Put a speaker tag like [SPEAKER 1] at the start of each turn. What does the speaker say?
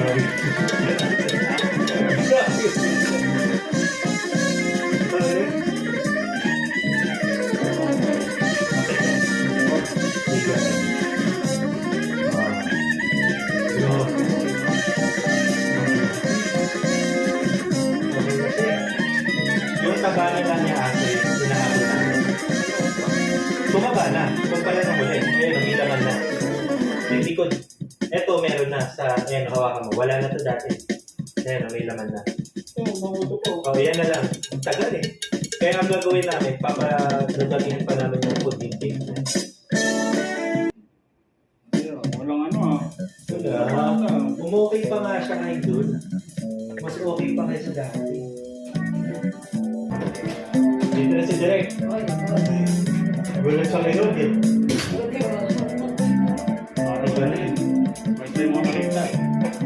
[SPEAKER 1] Yung tabanan lang niya aso yung hinahabol namin. Bumaba na. Kung pala na muli. Ayun, ang ilaman na. Yung likod. Eto, meron na sa, ayan, hawakan mo. Wala na to dati. Ayan, may laman na. Oh, yan na lang. Ang tagal eh. Kaya ang gagawin namin, papadagagin pa namin yung food intake.
[SPEAKER 2] Walang ano ah.
[SPEAKER 1] Wala. Okay pa nga siya ngayon doon. Mas okay pa kayo sa dati. Dito na si Direk. Gulat sa ngayon eh.